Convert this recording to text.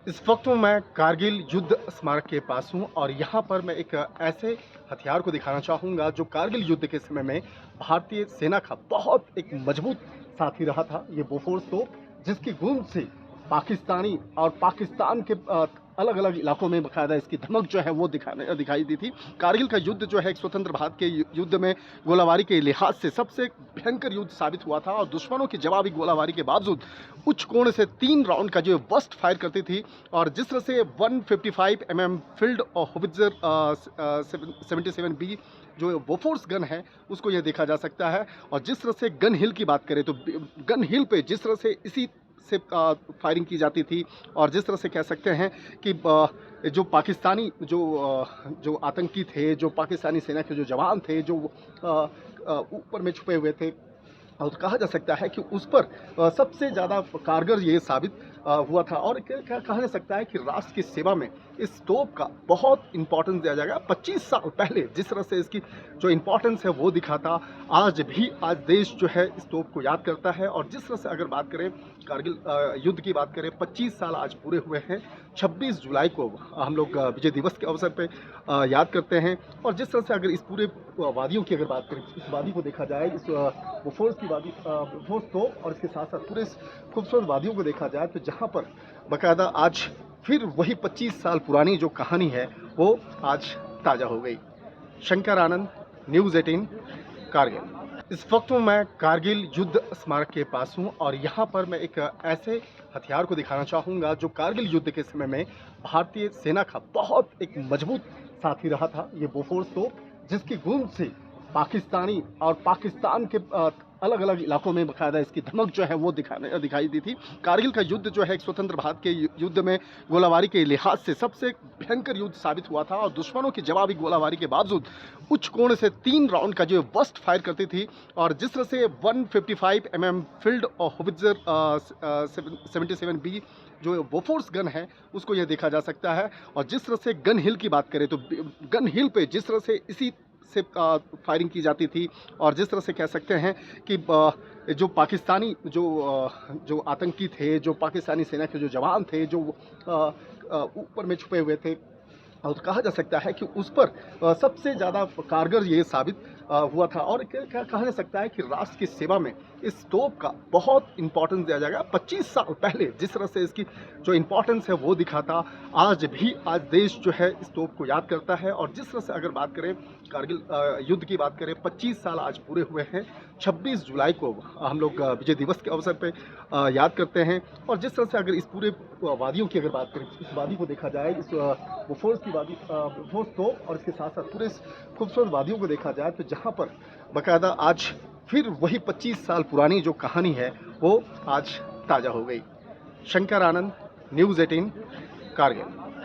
इस वक्त मैं कारगिल युद्ध स्मारक के पास हूँ और यहाँ पर मैं एक ऐसे हथियार को दिखाना चाहूँगा जो कारगिल युद्ध के समय में भारतीय सेना का बहुत एक मजबूत साथी रहा था। ये बोफोर्स तोप जिसकी गूंज से पाकिस्तानी और पाकिस्तान के अलग अलग इलाकों में बाकायदा इसकी धमक जो है वो दिखाई दी थी। कारगिल का युद्ध जो है एक स्वतंत्र भारत के युद्ध में गोलाबारी के लिहाज से सबसे भयंकर युद्ध साबित हुआ था और दुश्मनों की जवाबी गोलाबारी के बावजूद उच्च कोण से 3 राउंड का जो बस्ट फायर करती थी और जिस तरह से 155 फील्ड और होवित्जर 77B जो बोफोर्स गन है उसको यह देखा जा सकता है। और जिस तरह से गन हिल की बात करें तो गन हिल पे जिस तरह से इसी से फायरिंग की जाती थी और जिस तरह से कह सकते हैं कि जो पाकिस्तानी जो आतंकी थे, जो पाकिस्तानी सेना के जो जवान थे, जो ऊपर में छुपे हुए थे, और कहा जा सकता है कि उस पर सबसे ज़्यादा कारगर ये साबित हुआ था। और क्या कहा जा सकता है कि राष्ट्र की सेवा में इस तोप का बहुत इंपॉर्टेंस दिया जाएगा। 25 साल पहले जिस तरह से इसकी जो इंपॉर्टेंस है वो दिखा था, आज देश जो है इस तोप को याद करता है। और जिस तरह से अगर बात करें कारगिल युद्ध की बात करें, 25 साल आज पूरे हुए हैं। 26 जुलाई को हम लोग विजय दिवस के अवसर पे याद करते हैं। और जिस तरह से अगर इस पूरे वादियों की अगर बात करें, इस वादी को देखा जाए, इस बोफोर्स की वादी, बोफोर्स तोप और इसके साथ साथ पूरे इस खूबसूरत वादियों को देखा जाए तो जहाँ पर बाकायदा आज फिर वही 25 साल पुरानी जो कहानी है वो आज ताज़ा हो गई। शंकर आनंद, न्यूज़ 18, कारगिल। इस वक्त मैं कारगिल युद्ध स्मारक के पास हूँ और यहाँ पर मैं एक ऐसे हथियार को दिखाना चाहूँगा जो कारगिल युद्ध के समय में भारतीय सेना का बहुत एक मजबूत साथी रहा था। ये बोफोर्स तोप जिसकी गूंज से पाकिस्तानी और पाकिस्तान के अलग अलग इलाकों में बाकायदा इसकी धमक जो है वो दिखाई दी थी। कारगिल का युद्ध जो है एक स्वतंत्र भारत के युद्ध में गोलाबारी के लिहाज से सबसे भयंकर युद्ध साबित हुआ था और दुश्मनों की जवाबी गोलाबारी के बावजूद उच्च कोण से 3 राउंड का जो बस्ट फायर करती थी और जिस तरह से 155 फील्ड और होवित्जर 77B जो बोफोर्स गन है उसको यह देखा जा सकता है। और जिस तरह से गन हिल की बात करें तो गन हिल पे जिस तरह से इसी से फायरिंग की जाती थी और जिस तरह से कह सकते हैं कि जो पाकिस्तानी जो आतंकी थे, जो पाकिस्तानी सेना के जो जवान थे, जो ऊपर में छुपे हुए थे, और कहा जा सकता है कि उस पर सबसे ज़्यादा कारगर ये साबित हुआ था। और क्या कहा जा सकता है कि राष्ट्र की सेवा में इस तोप का बहुत इंपॉर्टेंस दिया जाएगा। 25 साल पहले जिस तरह से इसकी जो इंपॉर्टेंस है वो दिखा था, आज देश जो है इस तोप को याद करता है। और जिस तरह से अगर बात करें कारगिल युद्ध की बात करें, 25 साल आज पूरे हुए हैं। 26 जुलाई को हम लोग विजय दिवस के अवसर पे याद करते हैं। और जिस तरह से अगर इस पूरे वादियों की अगर बात करें, इस वादी को देखा जाए, इस बोफोर्स की वादी, बोफोर्स तोप और इसके साथ साथ पूरे इस खूबसूरत वादियों को देखा जाए तो जहाँ पर बाकायदा आज फिर वही 25 साल पुरानी जो कहानी है वो आज ताज़ा हो गई। शंकर आनंद, न्यूज़ 18, कारगिल।